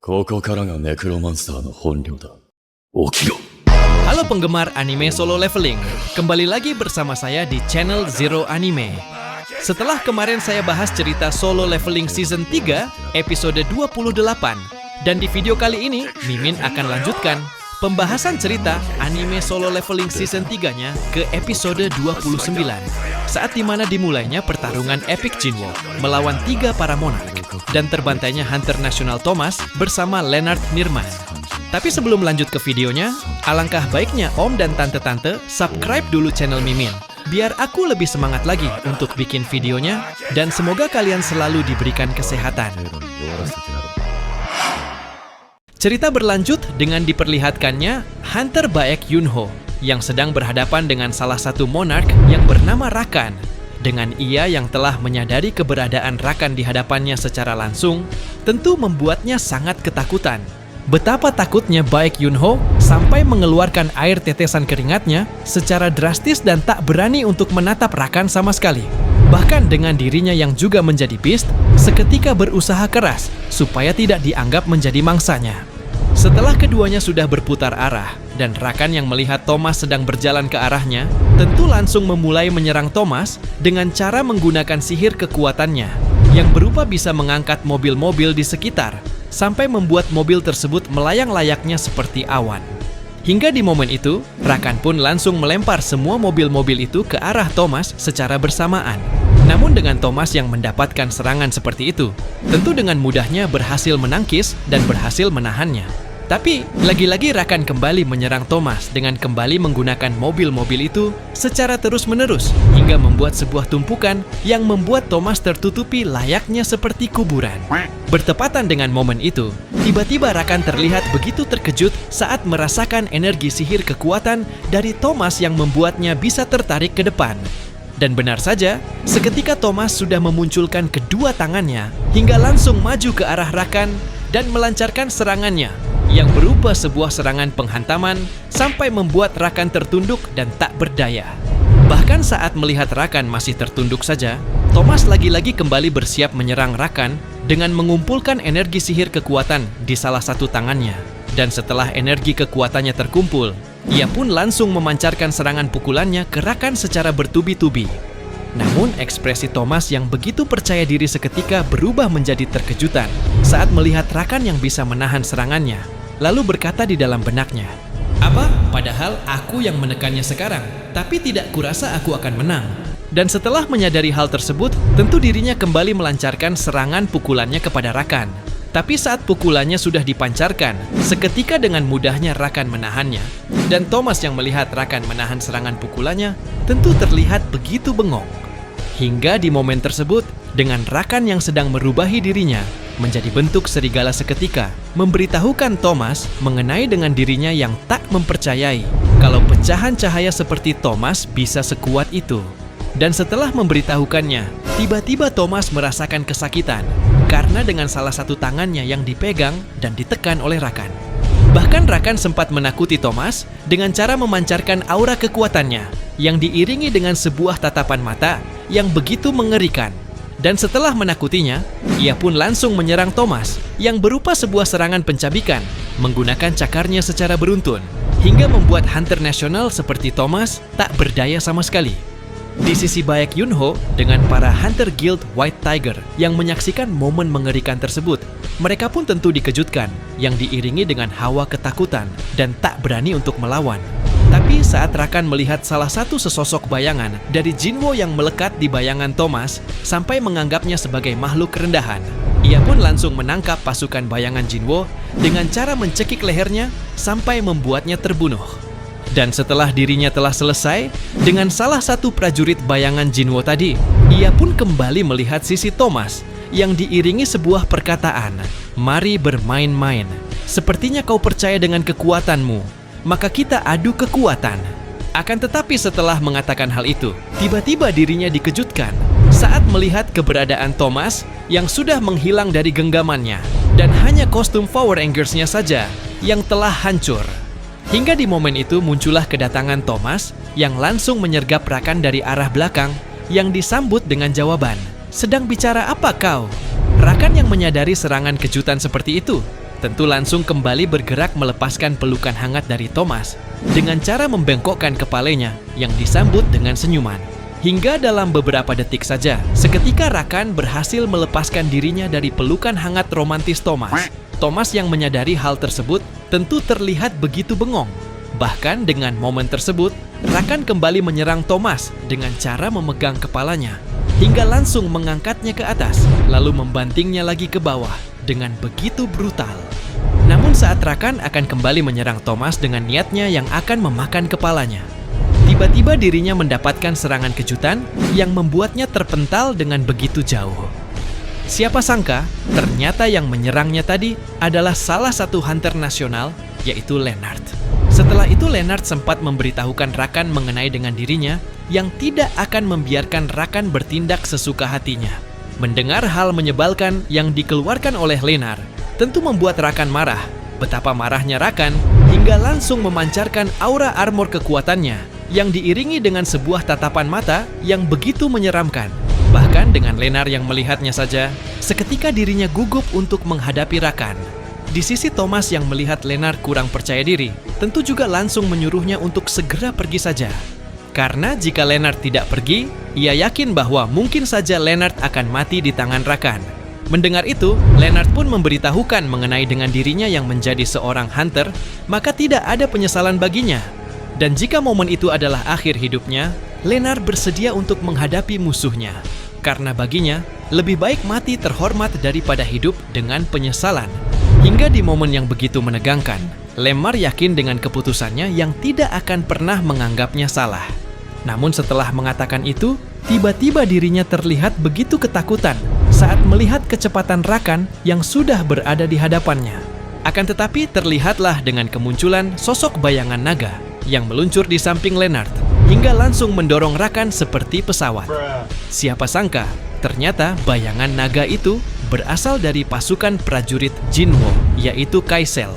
ここからがネクロマンスターの本領だ。起きろ。 Halo penggemar anime Solo Leveling, kembali lagi bersama saya di channel Zero Anime. Setelah kemarin saya bahas cerita Solo Leveling Season 3, episode 28, dan di video kali ini, Mimin akan lanjutkan pembahasan cerita anime Solo Leveling Season 3-nya ke episode 29, saat dimana dimulainya pertarungan Epic Jinwo melawan 3 para monark, dan terbantainya Hunter Nasional Thomas bersama Leonard Nirman. Tapi sebelum lanjut ke videonya, alangkah baiknya Om dan Tante-Tante subscribe dulu channel Mimin, biar aku lebih semangat lagi untuk bikin videonya, dan semoga kalian selalu diberikan kesehatan. Cerita berlanjut dengan diperlihatkannya Hunter Baek Yunho yang sedang berhadapan dengan salah satu monark yang bernama Rakan. Dengan ia yang telah menyadari keberadaan Rakan di hadapannya secara langsung, tentu membuatnya sangat ketakutan. Betapa takutnya Baek Yunho sampai mengeluarkan air tetesan keringatnya secara drastis dan tak berani untuk menatap Rakan sama sekali. Bahkan dengan dirinya yang juga menjadi beast, seketika berusaha keras supaya tidak dianggap menjadi mangsanya. Setelah keduanya sudah berputar arah, dan Rakan yang melihat Thomas sedang berjalan ke arahnya, tentu langsung memulai menyerang Thomas dengan cara menggunakan sihir kekuatannya, yang berupa bisa mengangkat mobil-mobil di sekitar, sampai membuat mobil tersebut melayang layaknya seperti awan. Hingga di momen itu, Rakan pun langsung melempar semua mobil-mobil itu ke arah Thomas secara bersamaan. Namun dengan Thomas yang mendapatkan serangan seperti itu, tentu dengan mudahnya berhasil menangkis dan berhasil menahannya. Tapi, lagi-lagi Rakan kembali menyerang Thomas dengan kembali menggunakan mobil-mobil itu secara terus-menerus, hingga membuat sebuah tumpukan yang membuat Thomas tertutupi layaknya seperti kuburan. Bertepatan dengan momen itu, tiba-tiba Rakan terlihat begitu terkejut saat merasakan energi sihir kekuatan dari Thomas yang membuatnya bisa tertarik ke depan. Dan benar saja, seketika Thomas sudah memunculkan kedua tangannya hingga langsung maju ke arah Rakan dan melancarkan serangannya yang berupa sebuah serangan penghantaman sampai membuat Rakan tertunduk dan tak berdaya. Bahkan saat melihat Rakan masih tertunduk saja, Thomas lagi-lagi kembali bersiap menyerang Rakan dengan mengumpulkan energi sihir kekuatan di salah satu tangannya. Dan setelah energi kekuatannya terkumpul, ia pun langsung memancarkan serangan pukulannya ke Rakan secara bertubi-tubi. Namun ekspresi Thomas yang begitu percaya diri seketika berubah menjadi terkejutan saat melihat Rakan yang bisa menahan serangannya, lalu berkata di dalam benaknya, "Apa? Padahal aku yang menekannya sekarang, tapi tidak kurasa aku akan menang." Dan setelah menyadari hal tersebut, tentu dirinya kembali melancarkan serangan pukulannya kepada Rakan. Tapi saat pukulannya sudah dipancarkan, seketika dengan mudahnya Rakan menahannya. Dan Thomas yang melihat Rakan menahan serangan pukulannya, tentu terlihat begitu bengong. Hingga di momen tersebut, dengan Rakan yang sedang merubahi dirinya menjadi bentuk serigala seketika, memberitahukan Thomas mengenai dengan dirinya yang tak mempercayai kalau pecahan cahaya seperti Thomas bisa sekuat itu. Dan setelah memberitahukannya, tiba-tiba Thomas merasakan kesakitan karena dengan salah satu tangannya yang dipegang dan ditekan oleh Rakan. Bahkan Rakan sempat menakuti Thomas dengan cara memancarkan aura kekuatannya yang diiringi dengan sebuah tatapan mata yang begitu mengerikan. Dan setelah menakutinya, ia pun langsung menyerang Thomas yang berupa sebuah serangan pencabikan menggunakan cakarnya secara beruntun, hingga membuat Hunter Nasional seperti Thomas tak berdaya sama sekali. Di sisi Baek Yunho dengan para Hunter Guild White Tiger yang menyaksikan momen mengerikan tersebut, mereka pun tentu dikejutkan yang diiringi dengan hawa ketakutan dan tak berani untuk melawan. Tapi saat Rakan melihat salah satu sesosok bayangan dari Jinwo yang melekat di bayangan Thomas sampai menganggapnya sebagai makhluk rendahan, ia pun langsung menangkap pasukan bayangan Jinwo dengan cara mencekik lehernya sampai membuatnya terbunuh. Dan setelah dirinya telah selesai dengan salah satu prajurit bayangan Jinwo tadi, ia pun kembali melihat sisi Thomas yang diiringi sebuah perkataan, "Mari bermain-main. Sepertinya kau percaya dengan kekuatanmu, maka kita adu kekuatan." Akan tetapi setelah mengatakan hal itu, tiba-tiba dirinya dikejutkan saat melihat keberadaan Thomas yang sudah menghilang dari genggamannya, dan hanya kostum Power Rangers-nya saja yang telah hancur. Hingga di momen itu muncullah kedatangan Thomas yang langsung menyergap Rakan dari arah belakang yang disambut dengan jawaban, "Sedang bicara apa kau?" Rakan yang menyadari serangan kejutan seperti itu, tentu langsung kembali bergerak melepaskan pelukan hangat dari Thomas dengan cara membengkokkan kepalanya yang disambut dengan senyuman. Hingga dalam beberapa detik saja, seketika Rakan berhasil melepaskan dirinya dari pelukan hangat romantis Thomas. Thomas yang menyadari hal tersebut tentu terlihat begitu bengong. Bahkan dengan momen tersebut, Rakan kembali menyerang Thomas dengan cara memegang kepalanya hingga langsung mengangkatnya ke atas, lalu membantingnya lagi ke bawah dengan begitu brutal. Namun saat Rakan akan kembali menyerang Thomas dengan niatnya yang akan memakan kepalanya, tiba-tiba dirinya mendapatkan serangan kejutan yang membuatnya terpental dengan begitu jauh. Siapa sangka, ternyata yang menyerangnya tadi adalah salah satu hunter nasional, yaitu Leonard. Setelah itu Leonard sempat memberitahukan Rakan mengenai dengan dirinya yang tidak akan membiarkan Rakan bertindak sesuka hatinya. Mendengar hal menyebalkan yang dikeluarkan oleh Leonard tentu membuat Rakan marah. Betapa marahnya Rakan hingga langsung memancarkan aura armor kekuatannya yang diiringi dengan sebuah tatapan mata yang begitu menyeramkan. Bahkan dengan Leonard yang melihatnya saja, seketika dirinya gugup untuk menghadapi Rakan. Di sisi Thomas yang melihat Leonard kurang percaya diri, tentu juga langsung menyuruhnya untuk segera pergi saja. Karena jika Leonard tidak pergi, ia yakin bahwa mungkin saja Leonard akan mati di tangan Rakan. Mendengar itu, Leonard pun memberitahukan mengenai dengan dirinya yang menjadi seorang hunter, maka tidak ada penyesalan baginya. Dan jika momen itu adalah akhir hidupnya, Leonard bersedia untuk menghadapi musuhnya. Karena baginya, lebih baik mati terhormat daripada hidup dengan penyesalan. Hingga di momen yang begitu menegangkan, Lemar yakin dengan keputusannya yang tidak akan pernah menganggapnya salah. Namun setelah mengatakan itu, tiba-tiba dirinya terlihat begitu ketakutan saat melihat kecepatan Rakan yang sudah berada di hadapannya. Akan tetapi terlihatlah dengan kemunculan sosok bayangan naga yang meluncur di samping Leonard hingga langsung mendorong Rakan seperti pesawat. Siapa sangka, ternyata bayangan naga itu berasal dari pasukan prajurit Jinwo, yaitu Kaisel.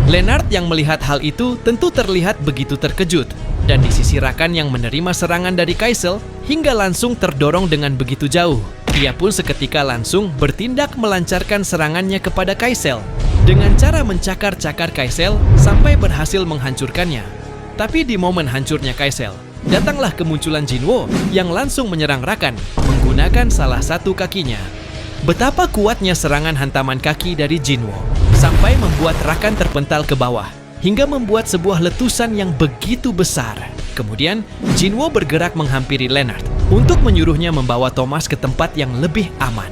Leonard yang melihat hal itu tentu terlihat begitu terkejut. Dan di sisi Rakan yang menerima serangan dari Kaisel hingga langsung terdorong dengan begitu jauh. Ia pun seketika langsung bertindak melancarkan serangannya kepada Kaisel dengan cara mencakar-cakar Kaisel sampai berhasil menghancurkannya. Tapi di momen hancurnya Kaisel, datanglah kemunculan Jinwo yang langsung menyerang Rakan menggunakan salah satu kakinya. Betapa kuatnya serangan hantaman kaki dari Jinwo sampai membuat Rakan terpental ke bawah hingga membuat sebuah letusan yang begitu besar. Kemudian, Jinwo bergerak menghampiri Leonard untuk menyuruhnya membawa Thomas ke tempat yang lebih aman.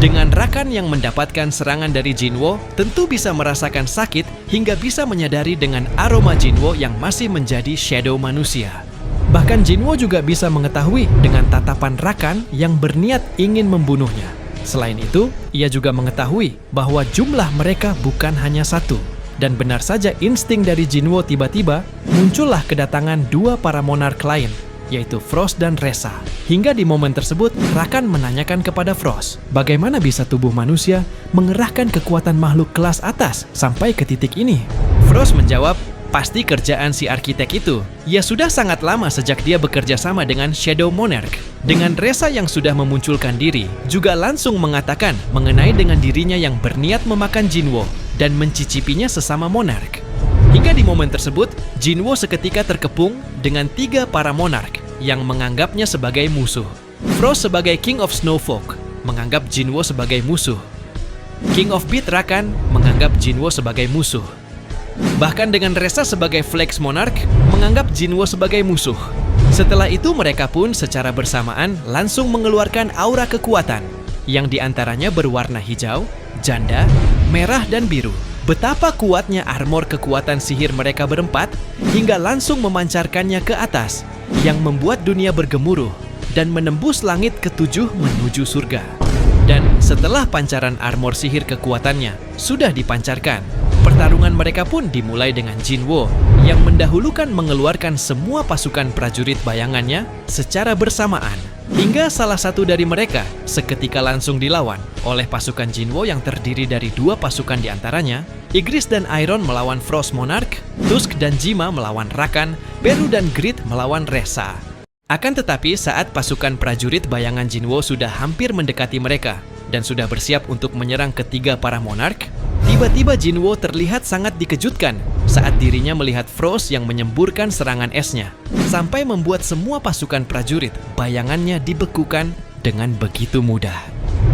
Dengan Rakan yang mendapatkan serangan dari Jinwo, tentu bisa merasakan sakit hingga bisa menyadari dengan aroma Jinwo yang masih menjadi shadow manusia. Bahkan Jinwo juga bisa mengetahui dengan tatapan Rakan yang berniat ingin membunuhnya. Selain itu, ia juga mengetahui bahwa jumlah mereka bukan hanya satu. Dan benar saja insting dari Jinwo tiba-tiba muncullah kedatangan dua para monark lain, yaitu Frost dan Resa. Hingga di momen tersebut, Rakan menanyakan kepada Frost, bagaimana bisa tubuh manusia mengerahkan kekuatan makhluk kelas atas sampai ke titik ini? Frost menjawab, pasti kerjaan si arsitek itu. Ya sudah sangat lama sejak dia bekerja sama dengan Shadow Monarch. Dengan Resa yang sudah memunculkan diri, juga langsung mengatakan mengenai dengan dirinya yang berniat memakan Jinwo dan mencicipinya sesama monark. Hingga di momen tersebut, Jinwo seketika terkepung dengan tiga para monark yang menganggapnya sebagai musuh. Frost sebagai King of Snowfolk menganggap Jinwo sebagai musuh. King of Beat Rakan menganggap Jinwo sebagai musuh. Bahkan dengan Resa sebagai Flex Monarch menganggap Jinwo sebagai musuh. Setelah itu mereka pun secara bersamaan langsung mengeluarkan aura kekuatan yang diantaranya berwarna hijau, janda, merah, dan biru. Betapa kuatnya armor kekuatan sihir mereka berempat hingga langsung memancarkannya ke atas yang membuat dunia bergemuruh dan menembus langit ketujuh menuju surga. Dan setelah pancaran armor sihir kekuatannya sudah dipancarkan, pertarungan mereka pun dimulai dengan Jinwo yang mendahulukan mengeluarkan semua pasukan prajurit bayangannya secara bersamaan. Hingga salah satu dari mereka seketika langsung dilawan oleh pasukan Jinwo yang terdiri dari dua pasukan diantaranya, Igris dan Iron melawan Frost Monarch, Tusk dan Jima melawan Rakan, Beru dan Grit melawan Resa. Akan tetapi saat pasukan prajurit bayangan Jinwo sudah hampir mendekati mereka dan sudah bersiap untuk menyerang ketiga para monark, Tiba-tiba Jinwo terlihat sangat dikejutkan saat dirinya melihat Frost yang menyemburkan serangan esnya, sampai membuat semua pasukan prajurit bayangannya dibekukan dengan begitu mudah.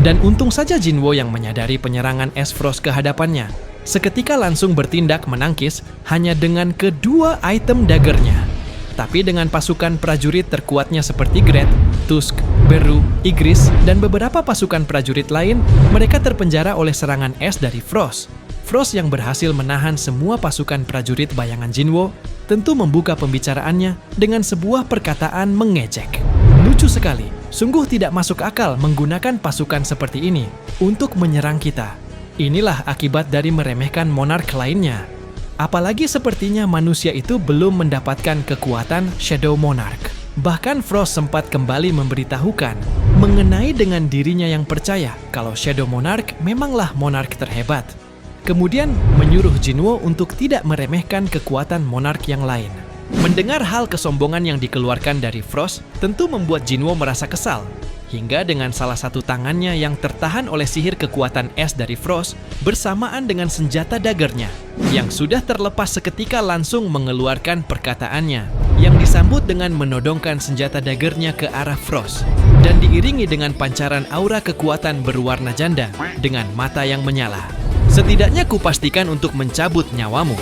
Dan untung saja Jinwo yang menyadari penyerangan es Frost ke hadapannya, seketika langsung bertindak menangkis hanya dengan kedua item daggernya. Tapi dengan pasukan prajurit terkuatnya seperti Gret, Tusk, Beru, Ygritte, dan beberapa pasukan prajurit lain, mereka terpenjara oleh serangan es dari Frost. Frost yang berhasil menahan semua pasukan prajurit bayangan Jinwo, tentu membuka pembicaraannya dengan sebuah perkataan mengejek. Lucu sekali, sungguh tidak masuk akal menggunakan pasukan seperti ini untuk menyerang kita. Inilah akibat dari meremehkan monark lainnya. Apalagi sepertinya manusia itu belum mendapatkan kekuatan Shadow Monarch. Bahkan Frost sempat kembali memberitahukan mengenai dengan dirinya yang percaya kalau Shadow Monarch memanglah monark terhebat. Kemudian menyuruh Jinwo untuk tidak meremehkan kekuatan monark yang lain. Mendengar hal kesombongan yang dikeluarkan dari Frost tentu membuat Jinwo merasa kesal. Hingga dengan salah satu tangannya yang tertahan oleh sihir kekuatan es dari Frost bersamaan dengan senjata daggernya yang sudah terlepas seketika langsung mengeluarkan perkataannya yang disambut dengan menodongkan senjata daggernya ke arah Frost dan diiringi dengan pancaran aura kekuatan berwarna janda dengan mata yang menyala. Setidaknya kupastikan untuk mencabut nyawamu.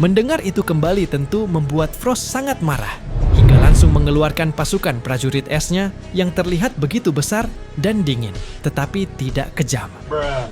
Mendengar itu kembali tentu membuat Frost sangat marah, hingga langsung mengeluarkan pasukan prajurit esnya yang terlihat begitu besar dan dingin, tetapi tidak kejam.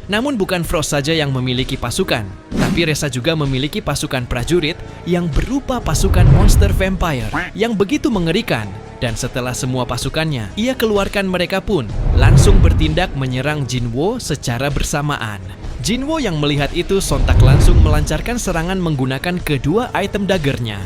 Namun bukan Frost saja yang memiliki pasukan, tapi Reza juga memiliki pasukan prajurit yang berupa pasukan monster vampire yang begitu mengerikan. Dan setelah semua pasukannya, ia keluarkan mereka pun langsung bertindak menyerang Jinwo secara bersamaan. Jinwo yang melihat itu sontak langsung melancarkan serangan menggunakan kedua item daggernya.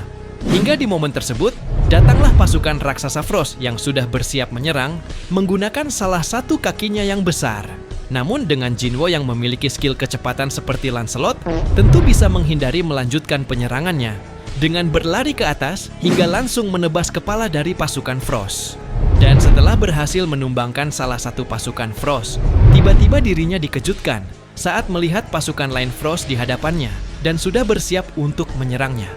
Hingga di momen tersebut, datanglah pasukan raksasa Frost yang sudah bersiap menyerang menggunakan salah satu kakinya yang besar. Namun dengan Jinwo yang memiliki skill kecepatan seperti Lancelot, tentu bisa menghindari melanjutkan penyerangannya dengan berlari ke atas hingga langsung menebas kepala dari pasukan Frost. Dan setelah berhasil menumbangkan salah satu pasukan Frost, tiba-tiba dirinya dikejutkan saat melihat pasukan lain Frost di hadapannya dan sudah bersiap untuk menyerangnya.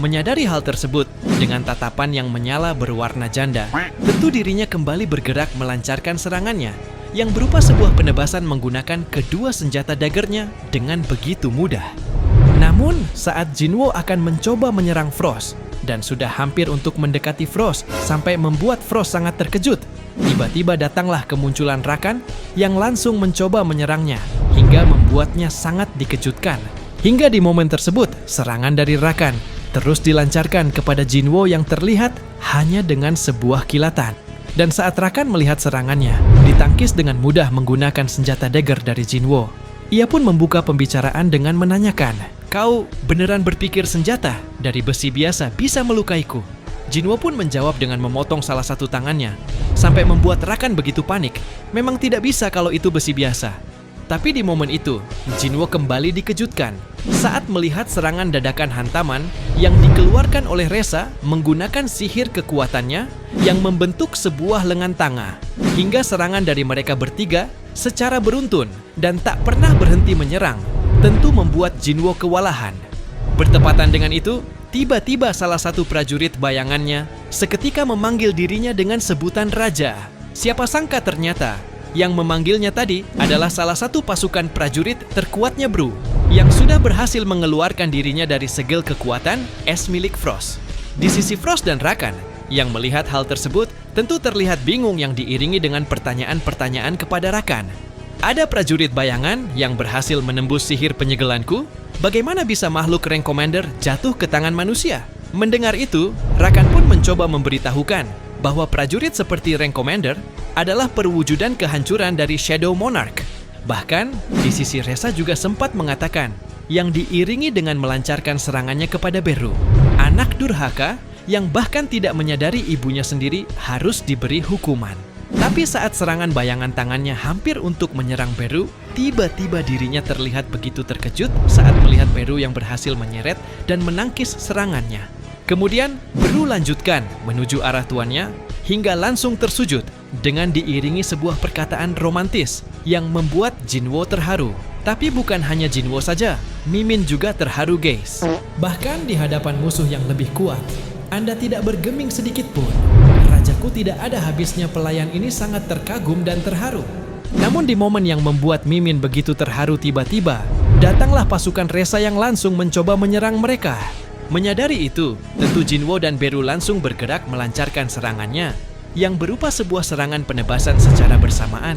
Menyadari hal tersebut, dengan tatapan yang menyala berwarna janda, tentu dirinya kembali bergerak melancarkan serangannya yang berupa sebuah penebasan menggunakan kedua senjata daggernya dengan begitu mudah. Namun, saat Jinwo akan mencoba menyerang Frost dan sudah hampir untuk mendekati Frost sampai membuat Frost sangat terkejut, tiba-tiba datanglah kemunculan Rakan yang langsung mencoba menyerangnya hingga membuatnya sangat dikejutkan. Hingga di momen tersebut, serangan dari Rakan terus dilancarkan kepada Jinwo yang terlihat hanya dengan sebuah kilatan. Dan saat Rakan melihat serangannya, ditangkis dengan mudah menggunakan senjata dagger dari Jinwo. Ia pun membuka pembicaraan dengan menanyakan, "Kau beneran berpikir senjata dari besi biasa bisa melukaiku?" Jinwo pun menjawab dengan memotong salah satu tangannya, sampai membuat Rakan begitu panik. Memang tidak bisa kalau itu besi biasa. Tapi di momen itu, Jinwo kembali dikejutkan saat melihat serangan dadakan hantaman yang dikeluarkan oleh Reza menggunakan sihir kekuatannya yang membentuk sebuah lengan tanga. Hingga serangan dari mereka bertiga secara beruntun dan tak pernah berhenti menyerang, tentu membuat Jinwo kewalahan. Bertepatan dengan itu, tiba-tiba salah satu prajurit bayangannya seketika memanggil dirinya dengan sebutan raja. Siapa sangka ternyata yang memanggilnya tadi adalah salah satu pasukan prajurit terkuatnya Bru yang sudah berhasil mengeluarkan dirinya dari segel kekuatan es milik Frost. Di sisi Frost dan Rakan yang melihat hal tersebut tentu terlihat bingung yang diiringi dengan pertanyaan-pertanyaan kepada Rakan. Ada prajurit bayangan yang berhasil menembus sihir penyegelanku? Bagaimana bisa makhluk rank commander jatuh ke tangan manusia? Mendengar itu, Rakan pun mencoba memberitahukan bahwa prajurit seperti rank commander adalah perwujudan kehancuran dari Shadow Monarch. Bahkan, di sisi Reza juga sempat mengatakan yang diiringi dengan melancarkan serangannya kepada Beru, anak durhaka yang bahkan tidak menyadari ibunya sendiri harus diberi hukuman. Tapi saat serangan bayangan tangannya hampir untuk menyerang Beru, tiba-tiba dirinya terlihat begitu terkejut saat melihat Beru yang berhasil menyeret dan menangkis serangannya. Kemudian, Beru lanjutkan menuju arah tuannya hingga langsung tersujud dengan diiringi sebuah perkataan romantis yang membuat Jinwo terharu. Tapi bukan hanya Jinwo saja, Mimin juga terharu guys. Bahkan di hadapan musuh yang lebih kuat, Anda tidak bergeming sedikit pun. Rajaku tidak ada habisnya, pelayan ini sangat terkagum dan terharu. Namun di momen yang membuat Mimin begitu terharu, tiba-tiba datanglah pasukan Resa yang langsung mencoba menyerang mereka. Menyadari itu, tentu Jinwo dan Beru langsung bergerak melancarkan serangannya yang berupa sebuah serangan penebasan secara bersamaan.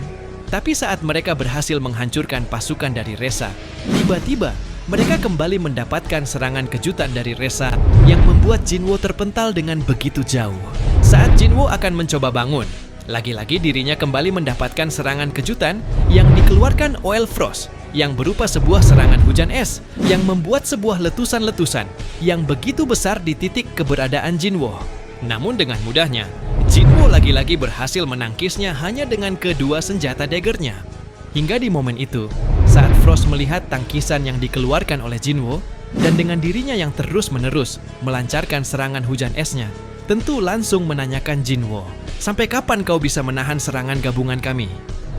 Tapi saat mereka berhasil menghancurkan pasukan dari Resa, tiba-tiba mereka kembali mendapatkan serangan kejutan dari Resa yang membuat Jinwo terpental dengan begitu jauh. Saat Jinwo akan mencoba bangun, lagi-lagi dirinya kembali mendapatkan serangan kejutan yang dikeluarkan Oil Frost yang berupa sebuah serangan hujan es yang membuat sebuah letusan-letusan yang begitu besar di titik keberadaan Jinwo. Namun dengan mudahnya, Jinwo lagi-lagi berhasil menangkisnya hanya dengan kedua senjata daggernya. Hingga di momen itu, saat Frost melihat tangkisan yang dikeluarkan oleh Jinwo dan dengan dirinya yang terus-menerus melancarkan serangan hujan esnya, tentu langsung menanyakan Jinwo, "Sampai kapan kau bisa menahan serangan gabungan kami?"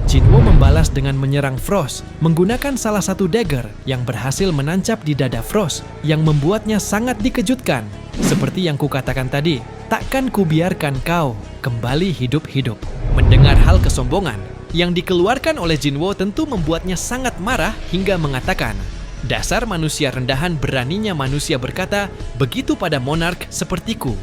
Jinwo membalas dengan menyerang Frost menggunakan salah satu dagger yang berhasil menancap di dada Frost yang membuatnya sangat dikejutkan. Seperti yang kukatakan tadi, takkan kubiarkan kau kembali hidup-hidup. Mendengar hal kesombongan yang dikeluarkan oleh Jinwo tentu membuatnya sangat marah hingga mengatakan, "Dasar manusia rendahan, beraninya manusia berkata begitu pada monark sepertiku."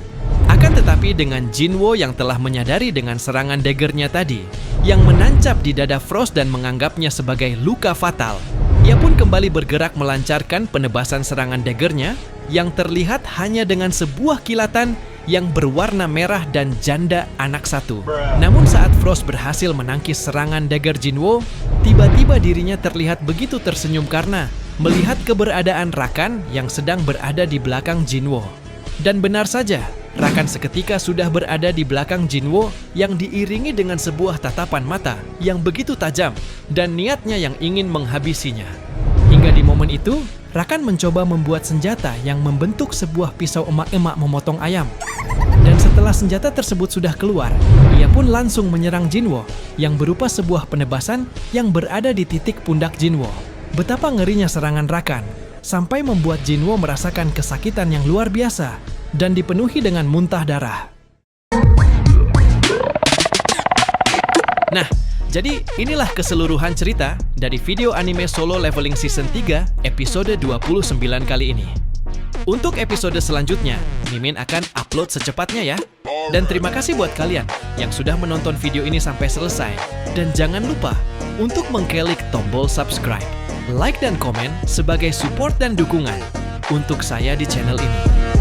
Akan tetapi dengan Jinwo yang telah menyadari dengan serangan daggernya tadi yang menancap di dada Frost dan menganggapnya sebagai luka fatal, ia pun kembali bergerak melancarkan penebasan serangan daggernya yang terlihat hanya dengan sebuah kilatan yang berwarna merah dan janda anak satu. Namun saat Frost berhasil menangkis serangan dagger Jinwo, tiba-tiba dirinya terlihat begitu tersenyum karena melihat keberadaan Rakan yang sedang berada di belakang Jinwo. Dan benar saja, Rakan seketika sudah berada di belakang Jinwo yang diiringi dengan sebuah tatapan mata yang begitu tajam dan niatnya yang ingin menghabisinya. Hingga di momen itu, Rakan mencoba membuat senjata yang membentuk sebuah pisau emak-emak memotong ayam. Dan setelah senjata tersebut sudah keluar, ia pun langsung menyerang Jinwo yang berupa sebuah penebasan yang berada di titik pundak Jinwo. Betapa ngerinya serangan Rakan, sampai membuat Jinwo merasakan kesakitan yang luar biasa dan dipenuhi dengan muntah darah. Nah, jadi inilah keseluruhan cerita dari video anime Solo Leveling Season 3 episode 29 kali ini. Untuk episode selanjutnya, Mimin akan upload secepatnya ya. Dan terima kasih buat kalian yang sudah menonton video ini sampai selesai. Dan jangan lupa untuk mengklik tombol subscribe, like dan komen sebagai support dan dukungan untuk saya di channel ini.